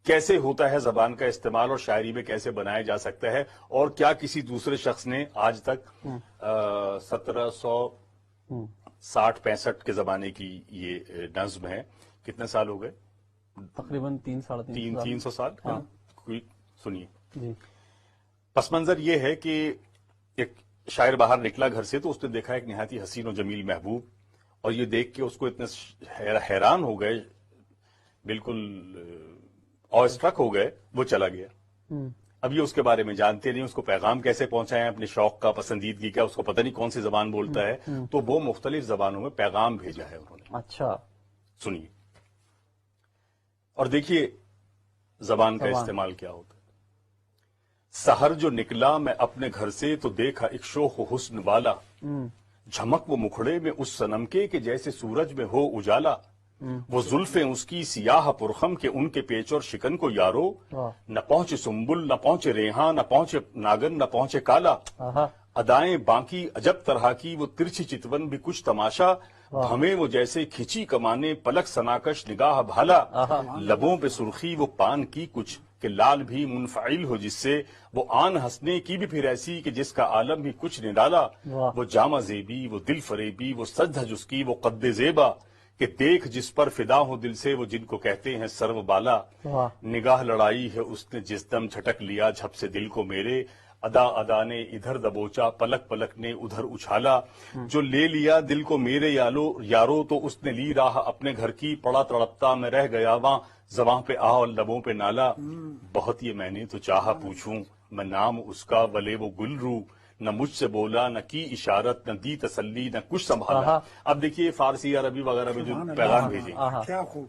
کیسے ہوتا ہے زبان کا استعمال اور شاعری میں کیسے بنایا جا سکتا ہے، اور کیا کسی دوسرے شخص نے آج تک 1760-65 کے زمانے کی یہ نظم ہے، کتنے سال ہو گئے؟ تقریباً 300 سال. کوئی سنیے. جی. پس منظر یہ ہے کہ ایک شاعر باہر نکلا گھر سے تو اس نے دیکھا ایک نہایت حسین و جمیل محبوب، اور یہ دیکھ کے اس کو اتنے حیران ہو گئے، بالکل آ اسٹرک ہو گئے، وہ چلا گیا. اب یہ اس کے بارے میں جانتے نہیں، اس کو پیغام کیسے پہنچائیں اپنے شوق کا، پسندیدگی کا، اس کو پتہ نہیں کون سی زبان بولتا ہے، تو وہ مختلف زبانوں میں پیغام بھیجا ہے انہوں نے. اچھا. سنیے اور دیکھیے زبان کا استعمال کیا ہوتا ہے. سحر جو نکلا میں اپنے گھر سے تو دیکھا ایک شوخ و حسن والا، جھمک وہ مکھڑے میں اس صنم کے کہ جیسے سورج میں ہو اجالا. وہ زلفیں اس کی سیاہ پرخم کے ان کے پیچ اور شکن کو یارو، نہ پہنچے سنبل نہ پہنچے ریحاں نہ پہنچے ناگن نہ پہنچے کالا. ادائیں باقی عجب طرح کی وہ ترچھی چتون بھی کچھ تماشا، ہمیں وہ جیسے کھچی کمانے پلک سناکش نگاہ بھالا. لبوں پہ سرخی وہ پان کی کچھ کہ لال بھی منفعل ہو جس سے، وہ آن ہنسنے کی بھی پھر ایسی کہ جس کا عالم بھی کچھ نڈالا. وہ جامہ زیبی وہ دل فریبی وہ سج دھج اس کی وہ قد زیبا، کہ دیکھ جس پر فدا ہو دل سے وہ جن کو کہتے ہیں سرو بالا. نگاہ لڑائی ہے اس نے جس دم جھٹک لیا جھپ سے دل کو میرے، ادا ادا نے ادھر دبوچا پلک پلک نے ادھر اچھالا. جو لے لیا دل کو میرے یارو تو اس نے لی راہ اپنے گھر کی، پڑا تڑپتا میں رہ گیا وہاں زباں پہ آ اور لبوں پہ نالا. بہت یہ میں نے تو چاہا پوچھوں میں نام اس کا ولے وہ گل رو، نہ مجھ سے بولا نہ کی اشارت نہ دی تسلی نہ کچھ سنبھالا. اب دیکھیے فارسی عربی وغیرہ میں جو پیغام بھیجیں، کیا خوب.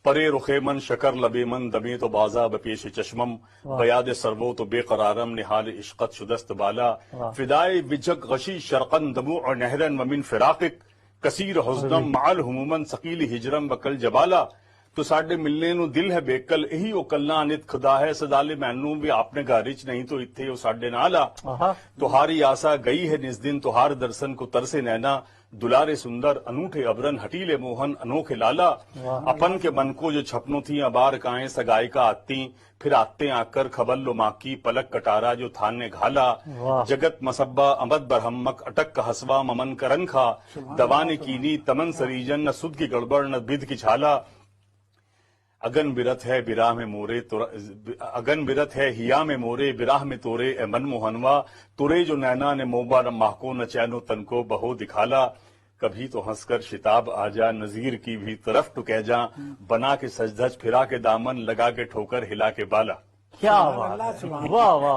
پرے رخے من شکر لبے من دمے تو بازا بپیش چشمم، بیاد سرو تو بے قرارم نحال عشقت شدست بالا. فدائے وجھک غشی شرقن دموع نہرن ومن فراقک، کثیر حزنم معل ہمومن ثقیل ہجرم وکل جبالا. تو ساڈے ملنے نو دل ہے بیکل اہی او کلنا نت خدا ہے، سدالے مینوں بھی آپ نے گارچ نہیں تو اتھے او ساڈے نالا. تہاری آسا گئی ہے نس دن تہار درسن کو ترسے نینا، دلارے سندر انوٹھے ابرن ہٹیلے موہن انوکھے لالا. اپن کے من کو جو چھپنوں تھیں ابار کائیں سگائی کا آتی، پھر آتے آ کر کھبل لو ماں کی پلک کٹارا جو تھان نے گھالا. جگت مسبہ امد برہمک اٹک کا حسوا ممن کرن کھا، دوانے کینی تمن سریجن نہ سد کی گڑبڑ نہ بدھ کی چھالا. اگن برت ہے براہ میں مورے اگن برت ہے ہیا میں مورے براہ میں تورے اے من موہنوا، تورے جو نینا نے موبا نہ ماہ کو نہ چینو تن کو بہو دکھالا. کبھی تو ہنس کر شتاب آ جا نظیر کی بھی طرف تو کہہ جا، بنا کے سج دھج پھرا کے دامن لگا کے ٹھوکر ہلا کے بالا. کیا بات ہے. واہ واہ.